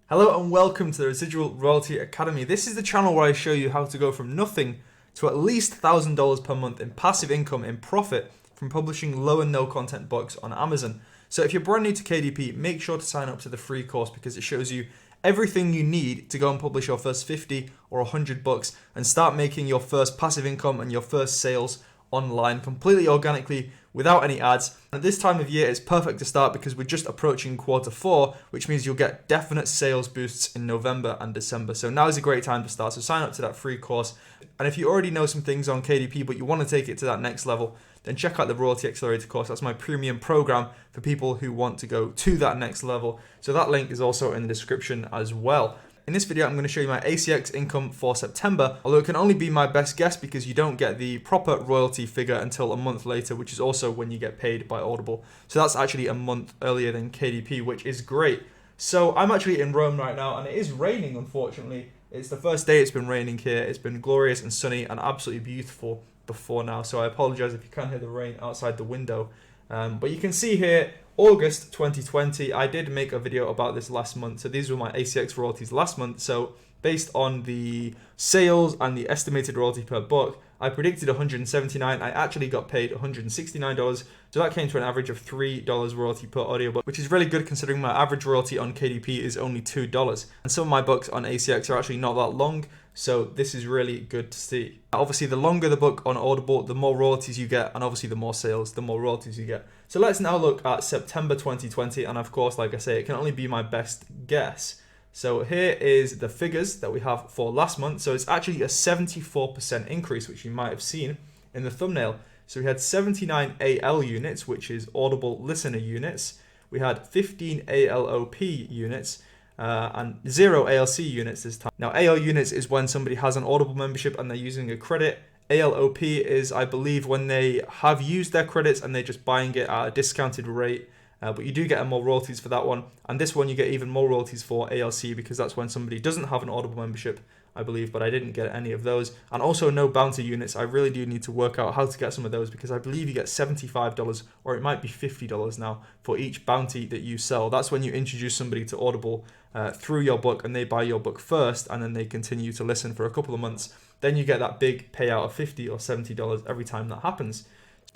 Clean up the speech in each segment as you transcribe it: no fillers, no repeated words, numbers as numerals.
Hello and welcome to the Residual Royalty Academy. This is the channel where I show you how to go from nothing to at least $1,000 per month in passive income in profit from publishing low and no content books on Amazon. So if you're brand new to KDP, make sure to sign up to the free course because it shows you everything you need to go and publish your first 50 or 100 books and start making your first passive income and your first sales online completely organically without any ads. At this time of year, it's perfect to start because we're just approaching Q4, which means you'll get definite sales boosts in November and December. So now is a great time to start. So sign up to that free course. And if you already know some things on KDP, but you want to take it to that next level, then check out the Royalty Accelerator course. That's my premium program for people who want to go to that next level. So that link is also in the description as well. In this video, I'm going to show you my ACX income for September, although it can only be my best guess because you don't get the proper royalty figure until a month later, which is also when you get paid by Audible. So that's actually a month earlier than KDP, which is great. So I'm actually in Rome right now, and it is raining, unfortunately. It's the first day it's been raining here. It's been glorious and sunny and absolutely beautiful before now. So I apologize if you can't hear the rain outside the window. But you can see here, August 2020, I did make a video about this last month. So these were my ACX royalties last month. So based on the sales and the estimated royalty per book, I predicted 179. I actually got paid $169. So that came to an average of $3 royalty per audiobook, which is really good considering my average royalty on KDP is only $2. And some of my books on ACX are actually not that long. So this is really good to see. Obviously, the longer the book on Audible, the more royalties you get, and obviously the more sales, the more royalties you get. So let's now look at September 2020, and of course, like I say, it can only be my best guess. So here is the figures that we have for last month. So it's actually a 74% increase, which you might have seen in the thumbnail. So we had 79 AL units, which is Audible listener units. We had 15 ALOP units. And 0 ALC units this time. Now AL units is when somebody has an Audible membership and they're using a credit. ALOP is, I believe, when they have used their credits and they're just buying it at a discounted rate. But you do get more royalties for that one. And this one you get even more royalties for ALC because that's when somebody doesn't have an Audible membership, I believe, but I didn't get any of those. And also no bounty units. I really do need to work out how to get some of those because I believe you get $75 or it might be $50 now for each bounty that you sell. That's when you introduce somebody to Audible through your book and they buy your book first and then they continue to listen for a couple of months. Then you get that big payout of $50 or $70 every time that happens.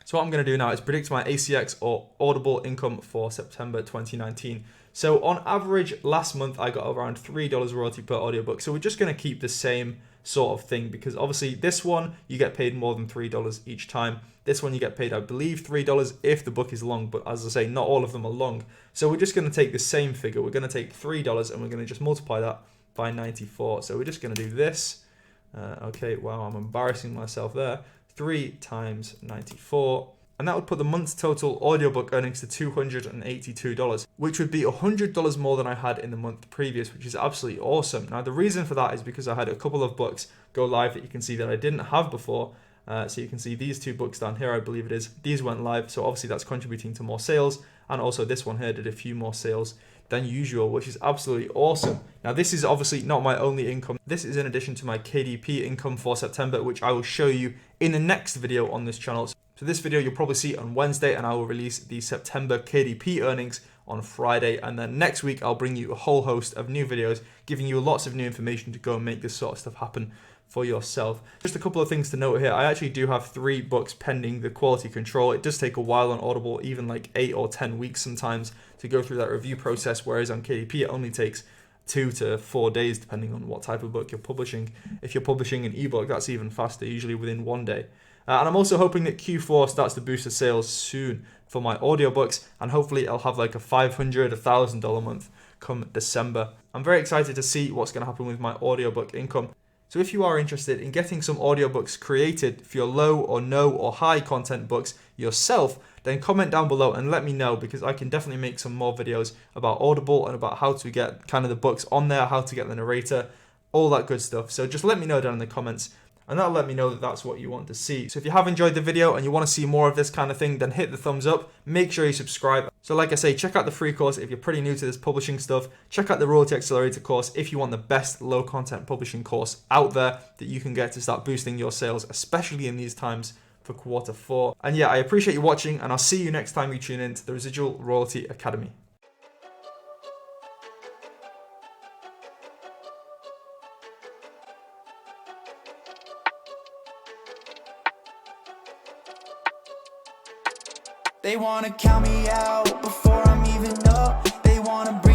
So what I'm going to do now is predict my ACX or Audible income for September 2019. So on average, last month I got around $3 royalty per audiobook. So we're just going to keep the same sort of thing because obviously this one you get paid more than $3 each time. This one you get paid, I believe, $3 if the book is long, but as I say, not all of them are long. So we're just going to take the same figure. We're going to take $3 and we're going to just multiply that by 94. So we're just going to do this. Okay, wow, I'm embarrassing myself there. 3 times 94. And that would put the month's total audiobook earnings to $282, which would be $100 more than I had in the month previous, which is absolutely awesome. Now, the reason for that is because I had a couple of books go live that you can see that I didn't have before. So you can see these 2 books down here, I believe it is. These went live, so obviously that's contributing to more sales. And also this one here did a few more sales than usual, which is absolutely awesome. Now, this is obviously not my only income. This is in addition to my KDP income for September, which I will show you in the next video on this channel. So this video you'll probably see on Wednesday, and I will release the September KDP earnings on Friday. And then next week, I'll bring you a whole host of new videos, giving you lots of new information to go and make this sort of stuff happen for yourself. Just a couple of things to note here. I actually do have 3 books pending the quality control. It does take a while on Audible, even like 8 or 10 weeks sometimes to go through that review process, whereas on KDP it only takes 2 to 4 days depending on what type of book you're publishing. If you're publishing an ebook, that's even faster, usually within 1 day. And I'm also hoping that Q4 starts to boost the sales soon for my audiobooks, and hopefully I'll have like a $500, $1,000 month come December. I'm very excited to see what's going to happen with my audiobook income. So if you are interested in getting some audiobooks created for your low or no or high content books yourself, then comment down below and let me know because I can definitely make some more videos about Audible and about how to get kind of the books on there, how to get the narrator, all that good stuff. So just let me know down in the comments and that'll let me know that that's what you want to see. So if you have enjoyed the video and you want to see more of this kind of thing, then hit the thumbs up, make sure you subscribe. So like I say, check out the free course if you're pretty new to this publishing stuff. Check out the Royalty Accelerator course if you want the best low content publishing course out there that you can get to start boosting your sales, especially in these times for Q4. And yeah, I appreciate you watching and I'll see you next time you tune in to the Residual Royalty Academy. They wanna count me out before I'm even up. They wanna bring